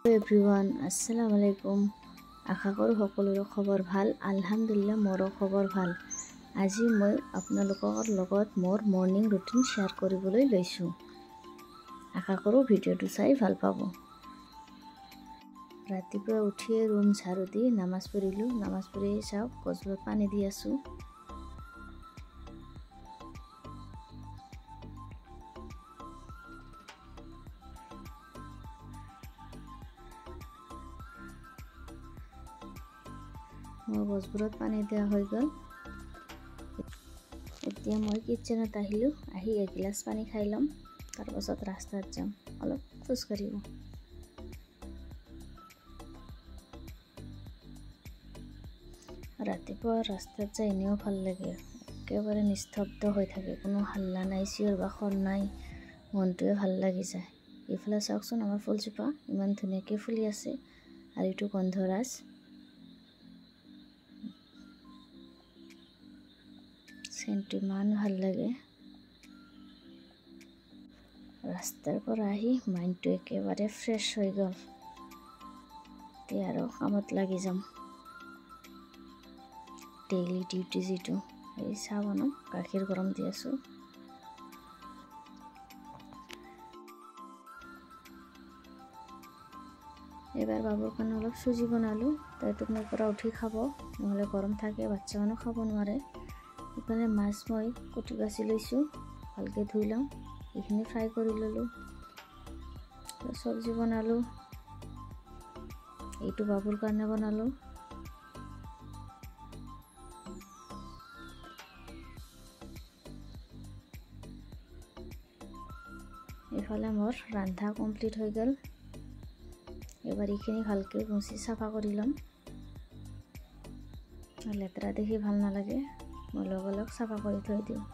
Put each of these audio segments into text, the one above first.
everyone আসসালামু আলাইকুম আশা কৰোঁ সকলোৰে খবৰ ভাল আলহামদুলিল্লাহ মোৰো খবৰ ভাল আজি মই আপোনালোকৰ লগত মোৰ মৰ্নিং ৰুটিন শ্বেয়াৰ কৰিবলৈ লৈছোঁ আশা কৰোঁ ভিডিঅ'টো চাই ভাল পাব ৰাতিপুৱা উঠিয়ে ৰুম ঝাৰু দি নামাজ পঢ়িলোঁ নামাজ পঢ়ি চাওক গছবোৰত পানী দি আছোঁ মোৰ গছবোৰত পানী দিয়া হৈ গ'ল এতিয়া মই কিচেনত আহিলোঁ আহি এগিলাচ পানী খাই ল'ম তাৰপাছত ৰাস্তাত যাম অলপ খোজ কাঢ়িব ৰাতিপুৱা ৰাস্তাত যাই এনেও ভাল লাগে একেবাৰে নিস্তব্ধ হৈ থাকে কোনো হাল্লা নাই চিঞৰ বাখৰ নাই মনটোৱে ভাল লাগি যায় এইফালে চাওকচোন আমাৰ ফুলজোপা ইমান ধুনীয়াকৈ ফুলি আছে আৰু এইটো গন্ধৰাজ চেণ্টটো ইমান ভাল লাগে ৰাস্তাৰ পৰা আহি মাইণ্ডটো একেবাৰে ফ্ৰেছ হৈ গ'ল এতিয়া আৰু কামত লাগি যাম ডেইলি ডিউটি যিটো এই চাহ বনাম গাখীৰ গৰম দি আছোঁ এবাৰ বাবুৰ কাৰণে অলপ চুজি বনালোঁ তাই টোপনিৰ পৰা উঠি খাব নহ'লে গৰম থাকে বাচ্চা মানুহ খাব নোৱাৰে ইফালে মাছ মই কুটি বাছি লৈছোঁ ভালকৈ ধুই লওঁ এইখিনি ফ্ৰাই কৰি ল'লোঁ চব্জি বনালোঁ এইটো বাবুৰ কাৰণে বনালোঁ এইফালে মোৰ ৰান্ধা কমপ্লিট হৈ গ'ল এবাৰ এইখিনি ভালকৈ মুচি চাফা কৰি ল'ম লেতেৰা দেখি ভাল নালাগে মই লগে লগ চাফা কৰি থৈ দিওঁ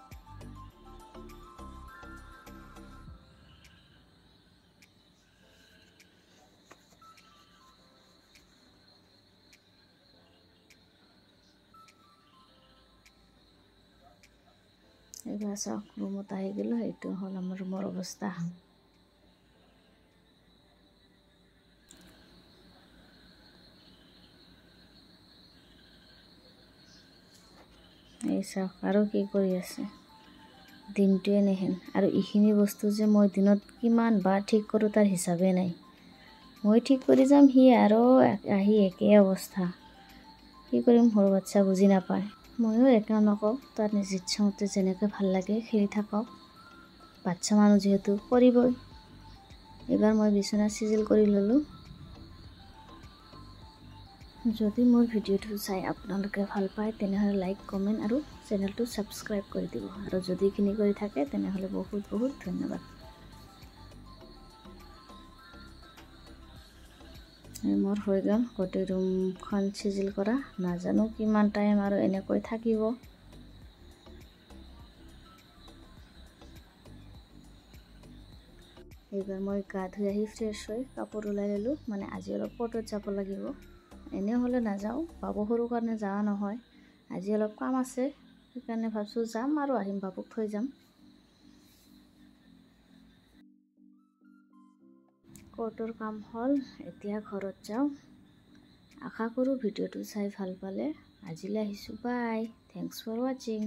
এইবাৰ চাওক ৰুমত আহি গ'লোঁ এইটো হ'ল আমাৰ ৰুমৰ অৱস্থা এই চাওক আৰু কি কৰি আছে দিনটোৱে নেহেন আৰু এইখিনি বস্তু যে মই দিনত কিমান বাৰ ঠিক কৰোঁ তাৰ হিচাপে নাই মই ঠিক কৰি যাম সি আৰু আহি একেই অৱস্থা কি কৰিম সৰু বাচ্চা বুজি নাপায় ময়ো একে নকওঁ তাৰ নিজ ইচ্ছামতে যেনেকৈ ভাল লাগে খেলি থাকক বাচ্চা মানুহ যিহেতু কৰিবই এইবাৰ মই বিচনা চিজিল কৰি ল'লোঁ যদি মোৰ ভিডিঅ'টো চাই আপোনালোকে ভাল পায় তেনেহ'লে লাইক কমেণ্ট আৰু চেনেলটো ছাবস্ক্ৰাইব কৰি দিব আৰু যদি এইখিনি কৰি থাকে তেনেহ'লে বহুত বহুত ধন্যবাদ মোৰ হৈ গ'ল গোটেই ৰুমখন চিজিল কৰা নাজানো কিমান টাইম আৰু এনেকৈ থাকিব এইবাৰ মই গা ধুই আহি ফ্ৰেছ হৈ কাপোৰ ওলাই ল'লোঁ মানে আজি অলপ ক'ৰ্টত যাব লাগিব এনে হ'লে নাযাওঁ বাবু সৰু কাৰণে যোৱা নহয় আজি অলপ কাম আছে সেইকাৰণে ভাবছোঁ যাম আৰু আহিম বাবুক থৈ যাম ক'ৰ্টৰ কাম হ'ল এতিয়া ঘৰত যাওঁ আশা কৰোঁ ভিডিঅ'টো চাই ভাল পালে আজিলৈ আহিছোঁ বাই থেংকছ ফৰ ৱাচিং